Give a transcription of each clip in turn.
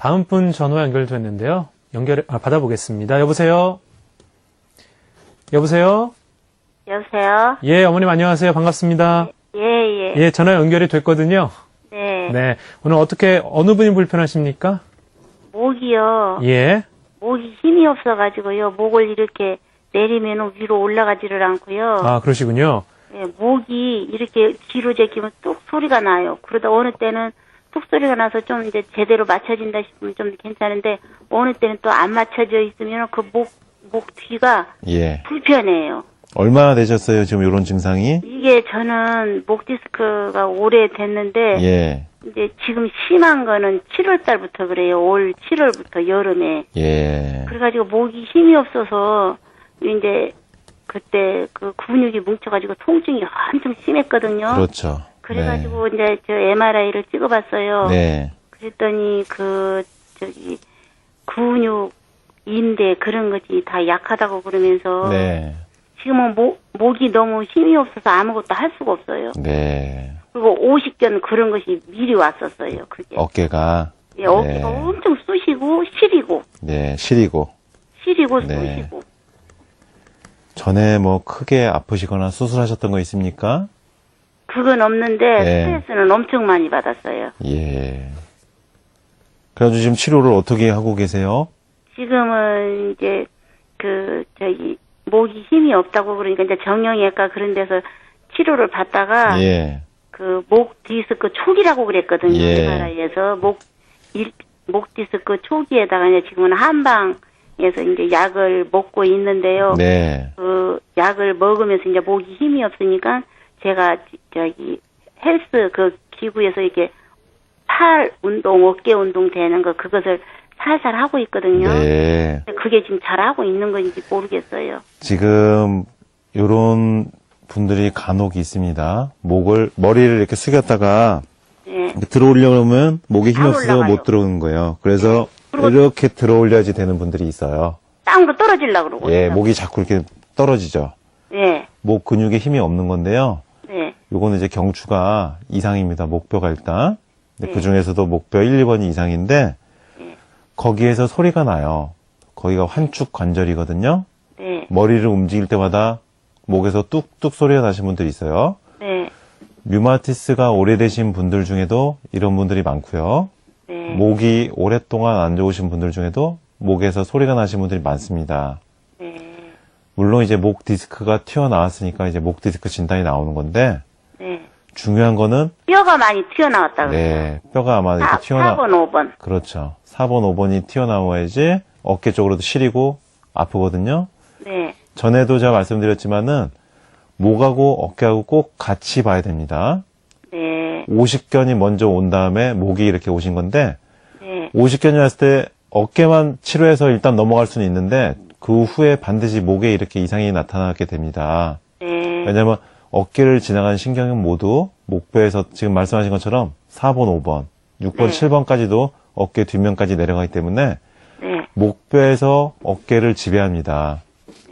다음 분 전화 연결됐는데요. 받아보겠습니다. 여보세요? 여보세요? 여보세요? 예, 어머님 안녕하세요. 반갑습니다. 예. 예, 전화 연결이 됐거든요. 네. 네. 오늘 어느 분이 불편하십니까? 목이요. 예. 목이 힘이 없어가지고요. 목을 이렇게 내리면 위로 올라가지를 않고요. 아, 그러시군요. 예, 목이 이렇게 뒤로 제끼면 뚝 소리가 나요. 그러다 어느 때는 뚝 소리가 나서 좀 이제 제대로 맞춰진다 싶으면 좀 괜찮은데, 어느 때는 또 안 맞춰져 있으면 그 목 뒤가 예. 불편해요. 얼마나 되셨어요, 지금 이런 증상이? 이게 저는 목 디스크가 오래됐는데, 예. 이제 지금 심한 거는 7월 달부터 그래요. 올 7월부터 여름에. 예. 그래가지고 목이 힘이 없어서 이제 그때 그 근육이 뭉쳐가지고 통증이 엄청 심했거든요. 그렇죠. 그래가지고 이제 저 MRI를 찍어봤어요. 네. 그랬더니 근육, 인대 그런 것이 다 약하다고 그러면서 네. 지금은 목이 너무 힘이 없어서 아무것도 할 수가 없어요. 네. 그리고 오십견 그런 것이 미리 왔었어요. 그게. 어깨가. 예, 어깨가 엄청 쑤시고 시리고. 네, 시리고. 네. 쑤시고. 전에 뭐 크게 아프시거나 수술하셨던 거 있습니까? 그건 없는데 네. 스트레스는 엄청 많이 받았어요. 예. 그래가지고 지금 치료를 어떻게 하고 계세요? 지금은 이제 목이 힘이 없다고 그러니까 이제 정형외과 그런 데서 치료를 받다가 예. 그 목 디스크 초기라고 그랬거든요. 예. 나라에서 목 디스크 초기에다가 이제 지금은 한방에서 이제 약을 먹고 있는데요. 네. 그 약을 먹으면서 이제 목이 힘이 없으니까 제가 헬스 그 기구에서 이렇게 팔 운동, 어깨 운동 되는 거 그것을 살살 하고 있거든요. 네. 그게 지금 잘하고 있는 건지 모르겠어요. 지금 요런 분들이 간혹 있습니다. 머리를 이렇게 숙였다가 네. 이렇게 들어오려면 목에 힘이 안 없어서 올라가요. 못 들어오는 거예요. 그래서 그리고 이렇게 들어올려야지 되는 분들이 있어요. 땅으로 떨어지려고 그러고. 예, 있어요. 목이 자꾸 이렇게 떨어지죠. 네. 목 근육에 힘이 없는 건데요. 네. 요거는 이제 경추가 이상입니다. 목뼈가 일단. 네. 그 중에서도 목뼈 1, 2번이 이상인데, 네. 거기에서 소리가 나요. 거기가 환축 관절이거든요. 네. 머리를 움직일 때마다 목에서 뚝뚝 소리가 나시는 분들이 있어요. 네. 류마티스가 오래되신 분들 중에도 이런 분들이 많고요. 네. 목이 오랫동안 안 좋으신 분들 중에도 목에서 소리가 나시는 분들이 많습니다. 네. 물론 이제 목 디스크가 튀어나왔으니까 이제 목 디스크 진단이 나오는 건데, 네. 중요한 거는 뼈가 많이 튀어나왔다 그래요. 네, 뼈가 아마 이렇게 4번, 5번. 그렇죠. 4번, 5번이 튀어나와야지 어깨 쪽으로도 시리고 아프거든요. 네. 전에도 제가 말씀드렸지만은 목하고 어깨하고 꼭 같이 봐야 됩니다. 네. 오십견이 먼저 온 다음에 목이 이렇게 오신 건데, 네. 오십견이 왔을 때 어깨만 치료해서 일단 넘어갈 수는 있는데 그 후에 반드시 목에 이렇게 이상이 나타나게 됩니다. 네. 왜냐하면 어깨를 지나가는 신경은 모두 목뼈에서 지금 말씀하신 것처럼 4번, 5번, 6번, 네. 7번까지도 어깨 뒷면까지 내려가기 때문에 네. 목뼈에서 어깨를 지배합니다.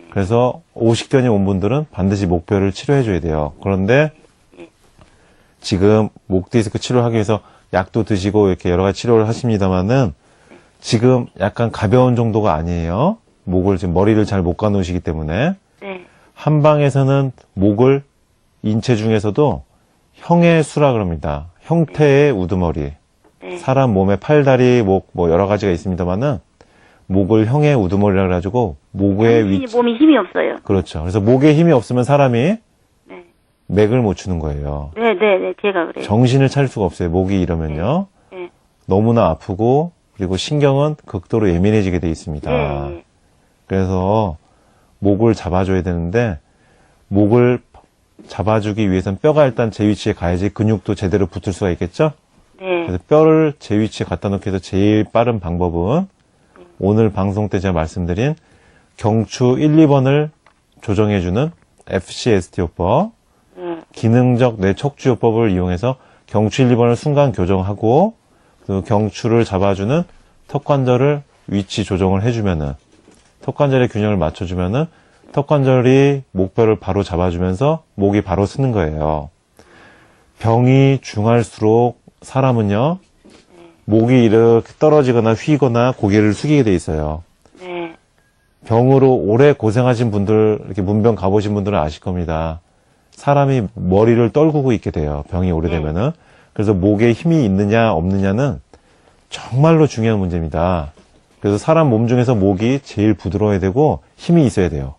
그래서 오십견이 온 분들은 반드시 목뼈를 치료해 줘야 돼요. 그런데 지금 목 디스크 치료하기 위해서 약도 드시고 이렇게 여러 가지 치료를 하십니다만은 지금 약간 가벼운 정도가 아니에요. 지금 머리를 잘 못 가누시기 때문에 네. 한방에서는 목을 인체 중에서도 형의 수라 그럽니다. 형태의 우두머리. 네. 사람 몸에 팔, 다리, 목, 뭐 여러 가지가 있습니다만은 목을 형의 우두머리라 그래가지고 목의 위치. 몸이 힘이 없어요. 그렇죠. 그래서 목에 힘이 없으면 사람이 네. 맥을 못 추는 거예요. 네, 제가 그래요. 정신을 차릴 수가 없어요. 목이 이러면요. 네. 너무나 아프고 그리고 신경은 극도로 예민해지게 돼 있습니다. 네. 그래서 목을 잡아줘야 되는데 목을 잡아주기 위해서는 뼈가 일단 제 위치에 가야지 근육도 제대로 붙을 수가 있겠죠? 네. 그래서 뼈를 제 위치에 갖다 놓기 위해서 제일 빠른 방법은 오늘 방송 때 제가 말씀드린 경추 1, 2번을 조정해주는 FCST요법, 기능적 뇌척추요법을 이용해서 경추 1, 2번을 순간 교정하고 그 경추를 잡아주는 턱관절을 위치 조정을 해주면은 턱관절의 균형을 맞춰주면은 턱관절이 목뼈를 바로 잡아주면서 목이 바로 쓰는 거예요. 병이 중할수록 사람은요 목이 이렇게 떨어지거나 휘거나 고개를 숙이게 돼 있어요. 네. 병으로 오래 고생하신 분들, 이렇게 문병 가보신 분들은 아실 겁니다. 사람이 머리를 떨구고 있게 돼요. 병이 오래되면은. 그래서 목에 힘이 있느냐 없느냐는 정말로 중요한 문제입니다. 그래서 사람 몸 중에서 목이 제일 부드러워야 되고 힘이 있어야 돼요.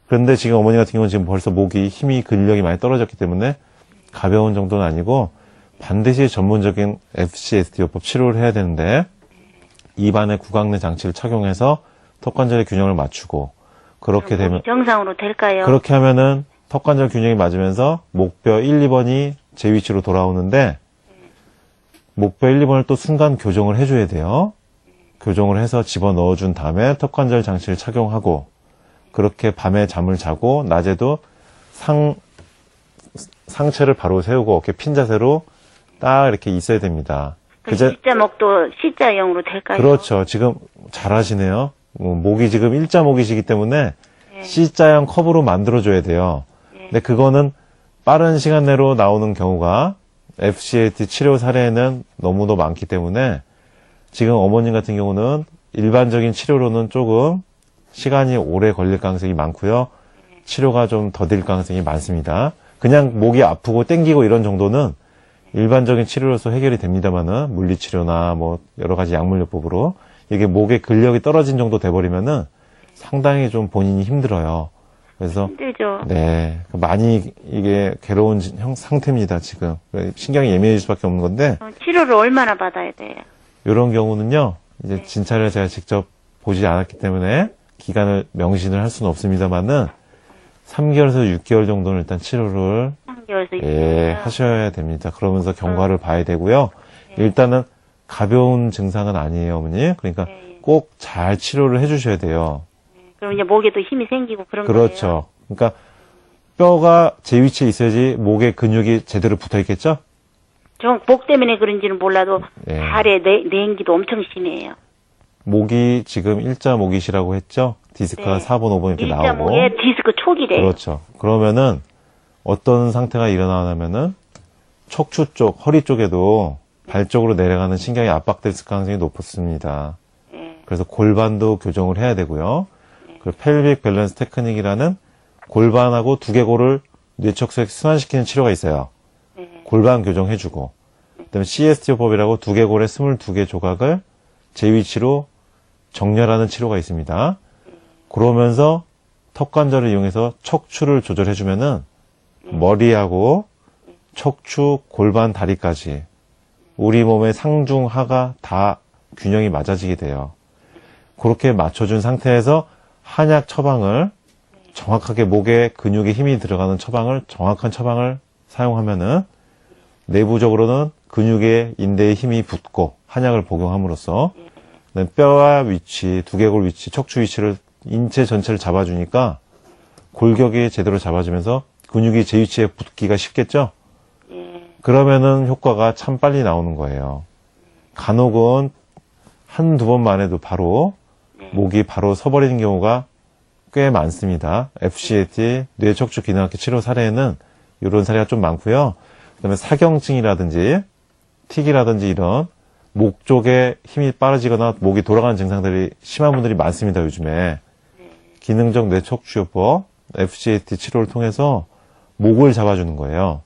그런데 지금 어머니 같은 경우는 지금 벌써 목이 힘이 근력이 많이 떨어졌기 때문에 가벼운 정도는 아니고 반드시 전문적인 FCST요법 치료를 해야 되는데 입안에 구강내 장치를 착용해서 턱관절의 균형을 맞추고 그렇게 되면 정상으로 될까요? 그렇게 하면은 턱관절 균형이 맞으면서 목뼈 1, 2번이 제 위치로 돌아오는데 목뼈 1, 2번을 또 순간 교정을 해줘야 돼요. 교정을 해서 집어넣어준 다음에 턱관절 장치를 착용하고 그렇게 밤에 잠을 자고 낮에도 상체를 바로 세우고 어깨 핀 자세로 딱 이렇게 있어야 됩니다. C자목도 C자형으로 될까요? 그렇죠. 지금 잘하시네요. 목이 지금 일자목이시기 때문에 C자형 컵으로 만들어줘야 돼요. 근데 그거는 빠른 시간 내로 나오는 경우가 FCAT 치료 사례에는 너무도 많기 때문에 지금 어머님 같은 경우는 일반적인 치료로는 조금 시간이 오래 걸릴 가능성이 많고요. 치료가 좀 더딜 가능성이 많습니다. 그냥 목이 아프고 땡기고 이런 정도는 일반적인 치료로서 해결이 됩니다만은 물리치료나 뭐 여러 가지 약물요법으로 이게 목에 근력이 떨어진 정도 돼버리면은 상당히 좀 본인이 힘들어요. 그래서 힘들죠. 네 많이 이게 괴로운 상태입니다 지금. 신경이 예민해질 수밖에 없는 건데 치료를 얼마나 받아야 돼요? 이런 경우는요 이제 진찰을 제가 직접 보지 않았기 때문에 기간을 명신을 할 수는 없습니다만은 3개월에서 6개월 정도는 일단 치료를 3개월에서 6개월 예, 하셔야 됩니다. 그러면서 경과를 봐야 되고요. 일단은 가벼운 증상은 아니에요, 어머니. 그러니까 꼭 잘 치료를 해주셔야 돼요. 그럼 이제 목에도 힘이 생기고 그런 거예요? 그렇죠. 그러니까 뼈가 제 위치에 있어야지 목에 근육이 제대로 붙어 있겠죠? 저 목 때문에 그런지는 몰라도 예. 발에 내행기도 엄청 심해요. 목이 지금 일자목이시라고 했죠? 디스크가 4번, 5번 이렇게 나오고. 일자목에 디스크 초기래요. 그렇죠. 그러면은 어떤 상태가 일어나냐면은 척추 쪽, 허리 쪽에도 발 쪽으로 내려가는 신경이 압박될 가능성이 높습니다. 그래서 골반도 교정을 해야 되고요. 그리고 펠빅 밸런스 테크닉이라는 골반하고 두개골을 뇌척수에 순환시키는 치료가 있어요. 골반 교정해주고 그다음에 CST요법이라고 두개골의 22개 조각을 제 위치로 정렬하는 치료가 있습니다. 그러면서 턱관절을 이용해서 척추를 조절해주면은 머리하고 척추, 골반, 다리까지 우리 몸의 상중, 하가 다 균형이 맞아지게 돼요. 그렇게 맞춰준 상태에서 한약 처방을 정확하게 목에 근육에 힘이 들어가는 처방을 정확한 처방을 사용하면은 내부적으로는 근육에 인대에 힘이 붙고 한약을 복용함으로써 뼈와 위치, 두개골 위치, 척추 위치를 인체 전체를 잡아주니까 골격이 제대로 잡아주면서 근육이 제 위치에 붙기가 쉽겠죠? 그러면은 효과가 참 빨리 나오는 거예요. 간혹은 한두 번만 해도 바로 목이 바로 서버리는 경우가 꽤 많습니다. FCAT, 뇌척추 기능학회 치료 사례에는 이런 사례가 좀 많고요. 그다음에 사경증이라든지 틱이라든지 이런 목 쪽에 힘이 빠르지거나 목이 돌아가는 증상들이 심한 분들이 많습니다. 요즘에. 기능적 뇌척추요법, FCAT 치료를 통해서 목을 잡아주는 거예요.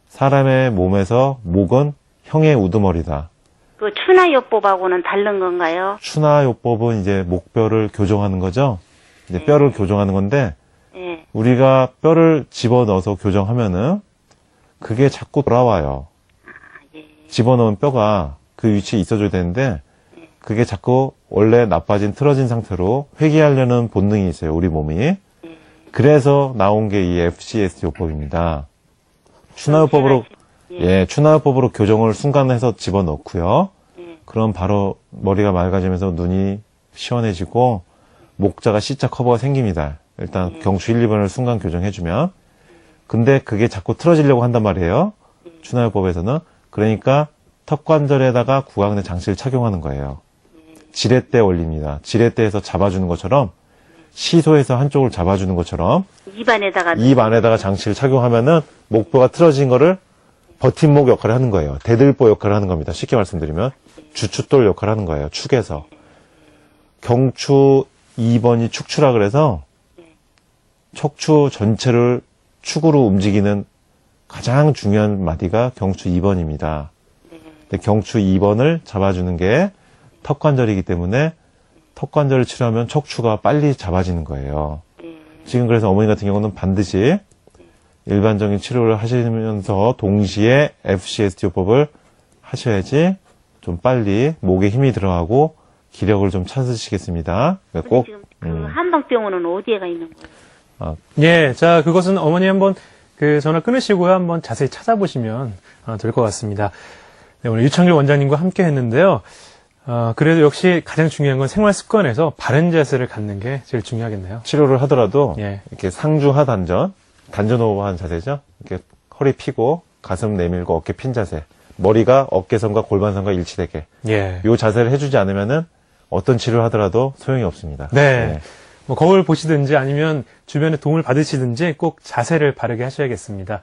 사람의 몸에서 목은 형의 우두머리다. 그 추나요법하고는 다른 건가요? 추나요법은 이제 목뼈를 교정하는 거죠. 이제 뼈를 교정하는 건데 우리가 뼈를 집어넣어서 교정하면은 그게 자꾸 돌아와요. 집어넣은 뼈가 그 위치에 있어줘야 되는데 그게 자꾸 원래 나빠진 틀어진 상태로 회귀하려는 본능이 있어요. 우리 몸이. 그래서 나온 게 이 FCS요법입니다. 추나요법으로 추나요법으로 교정을 순간해서 집어넣고요. 그럼 바로 머리가 맑아지면서 눈이 시원해지고 목자가 C자 커버가 생깁니다. 일단 경추 1, 2번을 순간 교정해주면. 근데 그게 자꾸 틀어지려고 한단 말이에요. 추나요법에서는. 그러니까 턱관절에다가 구강내 장치를 착용하는 거예요. 지렛대 원리입니다. 지렛대에서 잡아주는 것처럼 시소에서 한쪽을 잡아주는 것처럼 입 안에다가 장치를 착용하면은 목뼈가 틀어진 거를 버팀목 역할을 하는 거예요. 대들보 역할을 하는 겁니다. 쉽게 말씀드리면 주춧돌 역할을 하는 거예요. 축에서. 경추 2번이 축추라 그래서 척추 전체를 축으로 움직이는 가장 중요한 마디가 경추 2번입니다. 근데 경추 2번을 잡아주는 게 턱관절이기 때문에 턱관절을 치료하면 척추가 빨리 잡아지는 거예요. 지금 그래서 어머니 같은 경우는 반드시 일반적인 치료를 하시면서 동시에 FCSTO법을 하셔야지 좀 빨리 목에 힘이 들어가고 기력을 좀 찾으시겠습니다. 꼭 지금 그 한방병원은 어디에가 있는 거예요? 예, 자, 그것은 어머니 한번 그 전화 끊으시고요. 한번 자세히 찾아보시면 될 것 같습니다. 네, 오늘 유창길 원장님과 함께 했는데요. 그래도 역시 가장 중요한 건 생활 습관에서 바른 자세를 갖는 게 제일 중요하겠네요. 치료를 하더라도 예. 이렇게 상주하단전, 단전호흡한 자세죠. 이렇게 허리 피고 가슴 내밀고 어깨 핀 자세, 머리가 어깨선과 골반선과 일치되게 예. 이 자세를 해주지 않으면은 어떤 치료를 하더라도 소용이 없습니다. 네. 뭐 거울 보시든지 아니면 주변에 도움을 받으시든지 꼭 자세를 바르게 하셔야겠습니다.